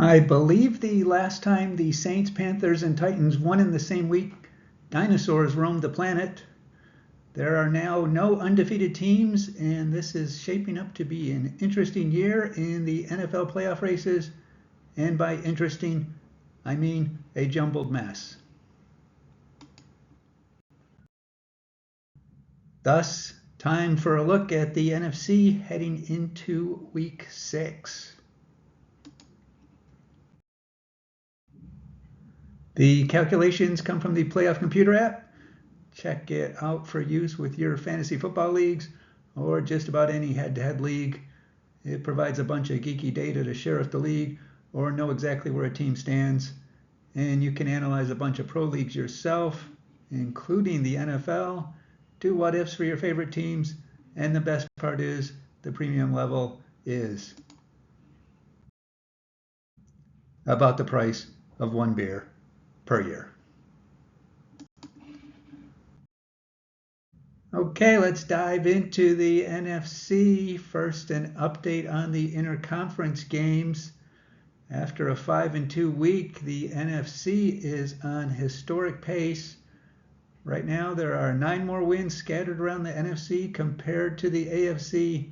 I believe the last time the Saints, Panthers, and Titans won in the same week, dinosaurs roamed the planet. There are now no undefeated teams, and this is shaping up to be an interesting year in the NFL playoff races. And by interesting, I mean a jumbled mess. Thus, time for a look at the NFC heading into Week 6. The calculations come from the Playoff Computer app. Check it out for use with your fantasy football leagues or just about any head-to-head league. It provides a bunch of geeky data to sheriff the league or know exactly where a team stands. And you can analyze a bunch of pro leagues yourself, including the NFL, do what-ifs for your favorite teams, and the best part is the premium level is about the price of one beer per year. Okay, let's dive into the NFC. First, an update on the interconference games. After a 5-2 week, the NFC is on historic pace. Right now, there are 9 more wins scattered around the NFC compared to the AFC.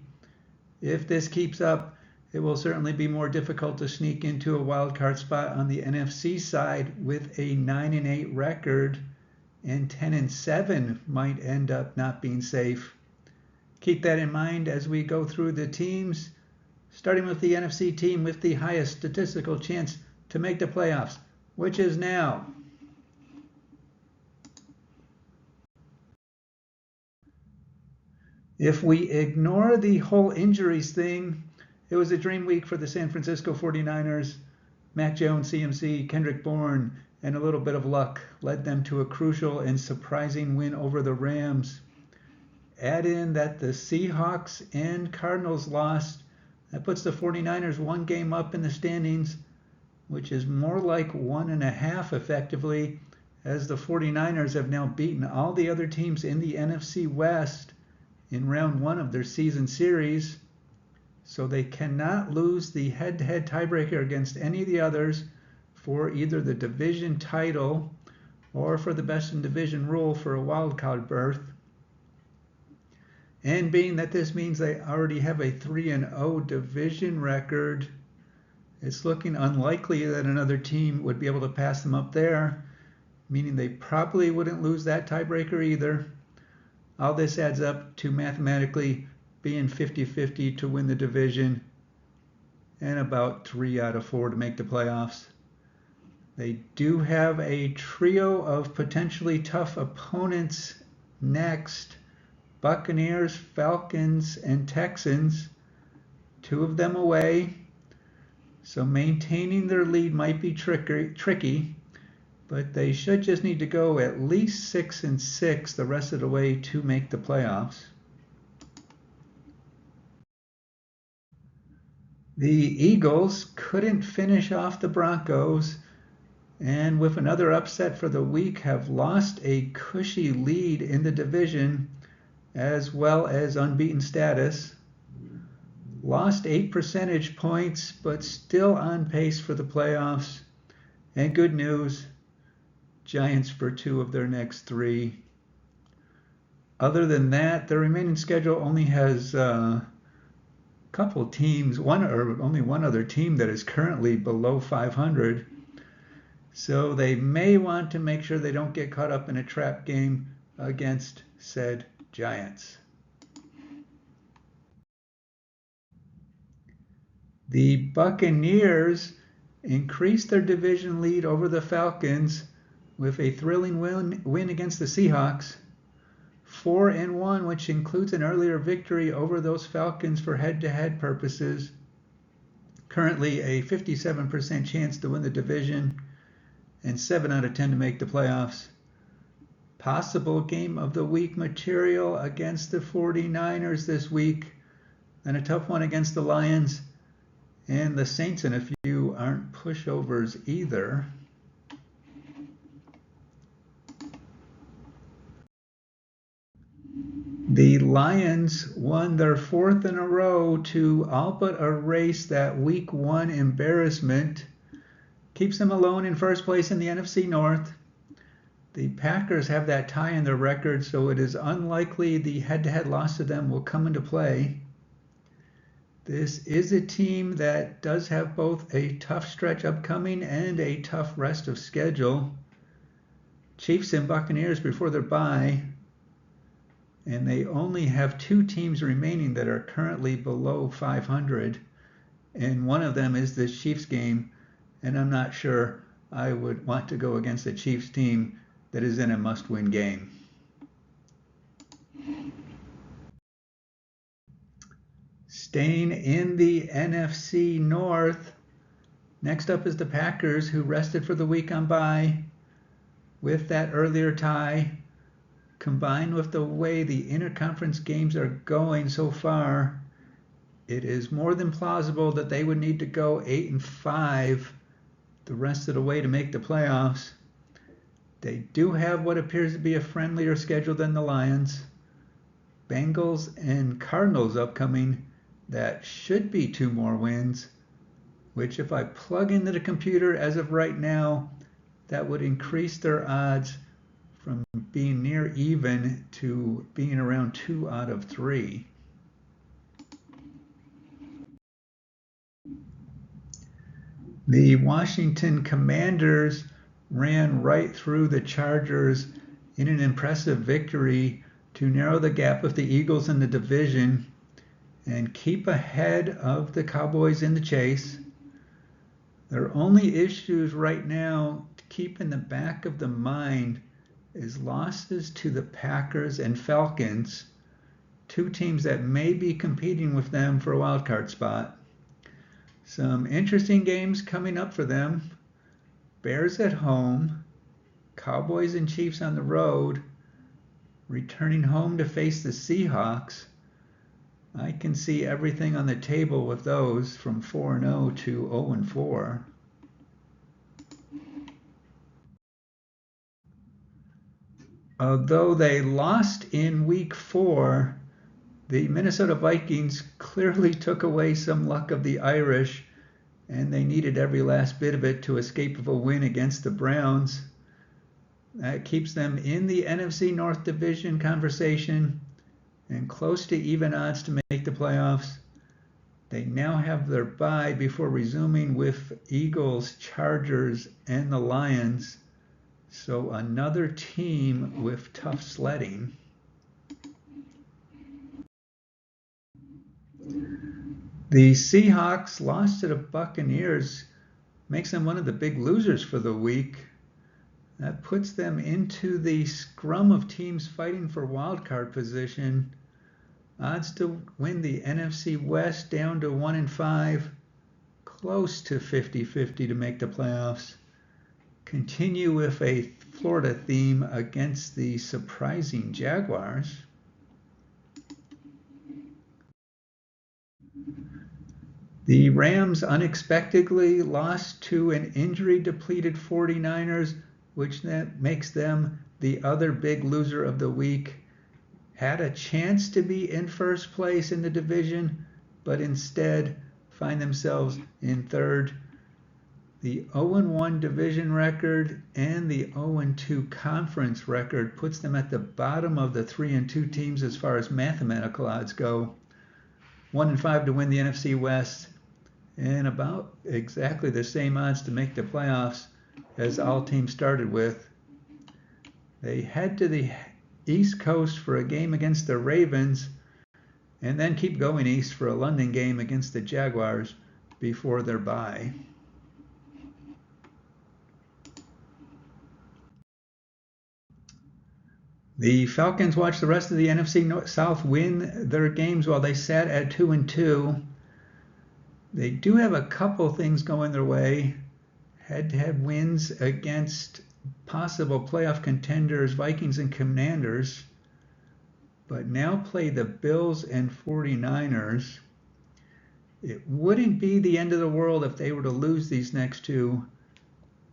If this keeps up, it will certainly be more difficult to sneak into a wild card spot on the NFC side with a 9-8 record, and 10-7 might end up not being safe. Keep that in mind as we go through the teams, starting with the NFC team with the highest statistical chance to make the playoffs, which is now. If we ignore the whole injuries thing, it was a dream week for the San Francisco 49ers. Mac Jones, CMC, Kendrick Bourne, and a little bit of luck led them to a crucial and surprising win over the Rams. Add in that the Seahawks and Cardinals lost. That puts the 49ers one game up in the standings, which is more like 1.5 effectively, as the 49ers have now beaten all the other teams in the NFC West in round 1 of their season series. So they cannot lose the head-to-head tiebreaker against any of the others for either the division title or for the best in division rule for a wild card berth. And being that this means they already have a 3-0 division record, it's looking unlikely that another team would be able to pass them up there, meaning they probably wouldn't lose that tiebreaker either. All this adds up to mathematically being 50-50 to win the division and about 3 out of 4 to make the playoffs. They do have a trio of potentially tough opponents next: Buccaneers, Falcons, and Texans, 2 of them away. So maintaining their lead might be tricky, but they should just need to go at least 6-6 the rest of the way to make the playoffs. The Eagles couldn't finish off the Broncos, and with another upset for the week have lost a cushy lead in the division as well as unbeaten status. Lost 8 percentage points, but still on pace for the playoffs. And good news, Giants for 2 of their next 3. Other than that, the remaining schedule only has a couple teams, only one other team that is currently below 500. So they may want to make sure they don't get caught up in a trap game against said Giants. The Buccaneers increased their division lead over the Falcons with a thrilling win against the Seahawks. 4-1, which includes an earlier victory over those Falcons for head-to-head purposes. Currently a 57% chance to win the division and 7 out of 10 to make the playoffs. Possible game of the week material against the 49ers this week, and a tough one against the Lions, and the Saints in a few aren't pushovers either. The Lions won their 4th in a row to all but erase that week 1 embarrassment keeps them alone in first place in the NFC North. The Packers have that tie in their record, so it is unlikely the head-to-head loss to them will come into play. This is a team that does have both a tough stretch upcoming and a tough rest of schedule. Chiefs and Buccaneers before their bye, and they only have 2 teams remaining that are currently below 500, and one of them is this Chiefs game, and I'm not sure I would want to go against a Chiefs team that is in a must-win game. Staying in the NFC North, next up is the Packers, who rested for the week on bye. With that earlier tie, combined with the way the interconference games are going so far, it is more than plausible that they would need to go 8-5 the rest of the way to make the playoffs. They do have what appears to be a friendlier schedule than the Lions. Bengals and Cardinals upcoming. That should be 2 more wins, which if I plug into the computer as of right now, that would increase their odds from being near even to being around 2 out of 3. The Washington Commanders ran right through the Chargers in an impressive victory to narrow the gap with the Eagles in the division and keep ahead of the Cowboys in the chase. Their only issues right now to keep in the back of the mind is losses to the Packers and Falcons, 2 teams that may be competing with them for a wild card spot. Some interesting games coming up for them. Bears at home, Cowboys and Chiefs on the road, returning home to face the Seahawks. I can see everything on the table with those, from 4-0 to 0-4. Although they lost in week 4, the Minnesota Vikings clearly took away some luck of the Irish, and they needed every last bit of it to escape of a win against the Browns. That keeps them in the NFC North Division conversation and close to even odds to make the playoffs. They now have their bye before resuming with Eagles, Chargers, and the Lions. So another team with tough sledding. The Seahawks lost to the Buccaneers, makes them one of the big losers for the week. That puts them into the scrum of teams fighting for wildcard position. Odds to win the NFC West down to 1-5, close to 50-50 to make the playoffs. Continue with a Florida theme against the surprising Jaguars. The Rams unexpectedly lost to an injury-depleted 49ers, which makes them the other big loser of the week. Had a chance to be in first place in the division, but instead find themselves in third. The 0-1 division record and the 0-2 conference record puts them at the bottom of the 3-2 teams as far as mathematical odds go. 1-5 to win the NFC West, and about exactly the same odds to make the playoffs as all teams started with. They head to the East Coast for a game against the Ravens, and then keep going east for a London game against the Jaguars before their bye. The Falcons watched the rest of the NFC South win their games while they sat at 2-2. They do have a couple things going their way. Head-to-head wins against possible playoff contenders Vikings and Commanders, but now play the Bills and 49ers. It wouldn't be the end of the world if they were to lose these next 2.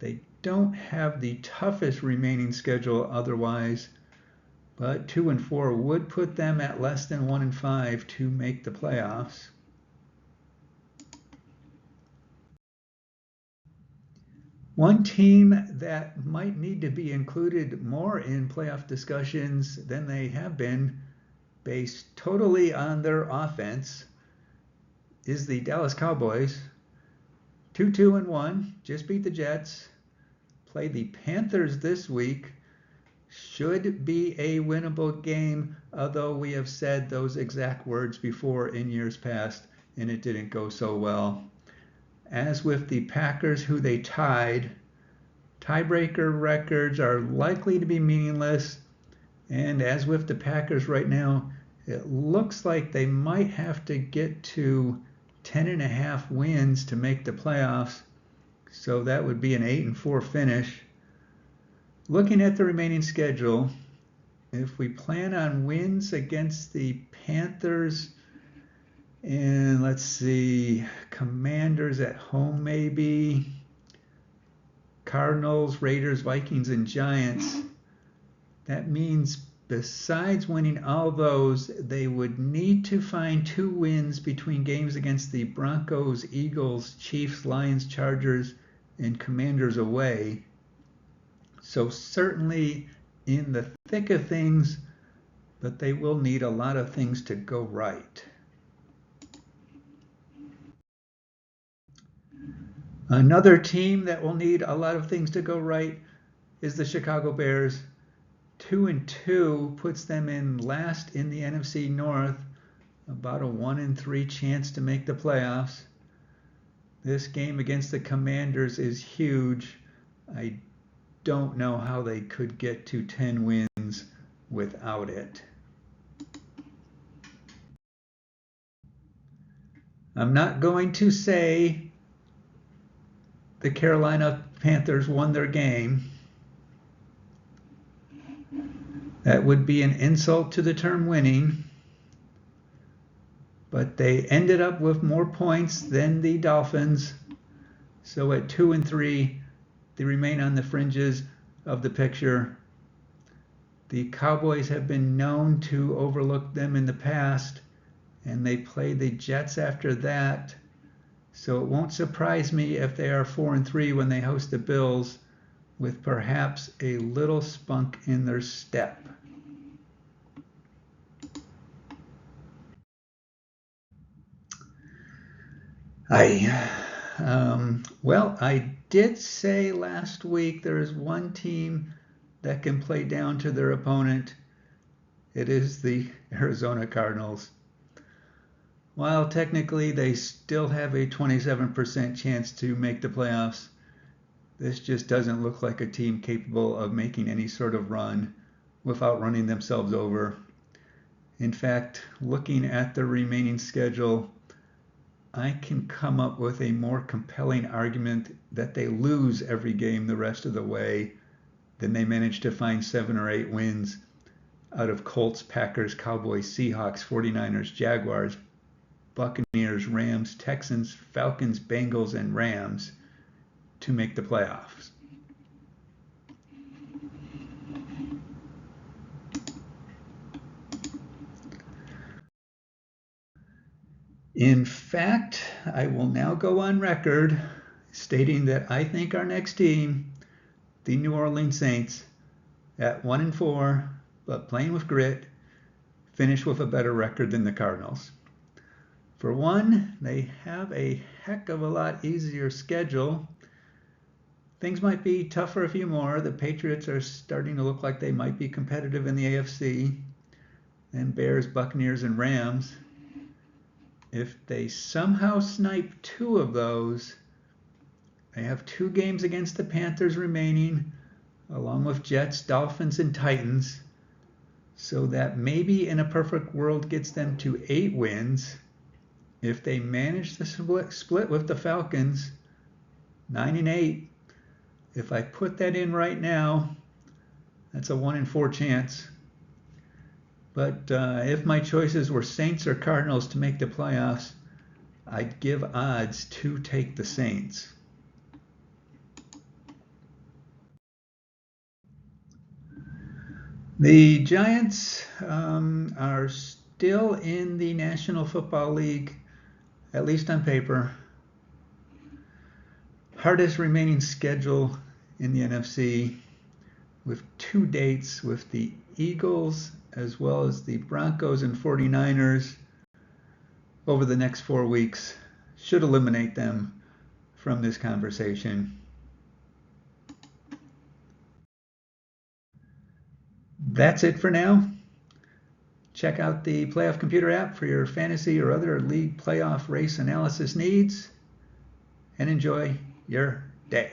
They don't have the toughest remaining schedule otherwise, but 2-4 would put them at less than 1-5 to make the playoffs. One team that might need to be included more in playoff discussions than they have been, based totally on their offense, is the Dallas Cowboys. 2-2-1, just beat the Jets. Play the Panthers this week. Should be a winnable game, although we have said those exact words before in years past, and it didn't go so well. As with the Packers, who they tied, tiebreaker records are likely to be meaningless. And as with the Packers right now, it looks like they might have to get to 10.5 wins to make the playoffs. So that would be an 8-4 finish. Looking at the remaining schedule, if we plan on wins against the Panthers and let's see, Commanders at home maybe, Cardinals, Raiders, Vikings, and Giants, that means besides winning all those, they would need to find 2 wins between games against the Broncos, Eagles, Chiefs, Lions, Chargers, and Commanders away. So certainly in the thick of things, but they will need a lot of things to go right. Another team that will need a lot of things to go right is the Chicago Bears. 2-2 puts them in last in the NFC North, about a 1-3 chance to make the playoffs. This game against the Commanders is huge. I don't know how they could get to 10 wins without it. I'm not going to say the Carolina Panthers won their game. That would be an insult to the term winning. But they ended up with more points than the Dolphins. So at 2-3, they remain on the fringes of the picture. The Cowboys have been known to overlook them in the past, and they played the Jets after that. So it won't surprise me if they are 4-3 when they host the Bills, with perhaps a little spunk in their step. I did say last week there is one team that can play down to their opponent. It is the Arizona Cardinals. While technically they still have a 27% chance to make the playoffs, this just doesn't look like a team capable of making any sort of run without running themselves over. In fact, looking at the remaining schedule, I can come up with a more compelling argument that they lose every game the rest of the way than they manage to find 7 or 8 wins out of Colts, Packers, Cowboys, Seahawks, 49ers, Jaguars, Buccaneers, Rams, Texans, Falcons, Bengals, and Rams to make the playoffs. In fact, I will now go on record stating that I think our next team, the New Orleans Saints, at 1-4, but playing with grit, finish with a better record than the Cardinals. For one, they have a heck of a lot easier schedule. Things might be tough for a few more. The Patriots are starting to look like they might be competitive in the AFC. Then Bears, Buccaneers, and Rams. If they somehow snipe 2 of those, they have 2 games against the Panthers remaining, along with Jets, Dolphins, and Titans. So that maybe in a perfect world gets them to 8 wins. If they manage to split with the Falcons, 9-8, if I put that in right now, that's a 1-4 chance. But if my choices were Saints or Cardinals to make the playoffs, I'd give odds to take the Saints. The Giants are still in the National Football League, at least on paper. hardest remaining schedule in the NFC, with 2 dates with the Eagles as well as the Broncos and 49ers over the next 4 weeks, should eliminate them from this conversation. That's it for now. Check out the Playoff Computer app for your fantasy or other league playoff race analysis needs, and enjoy your day.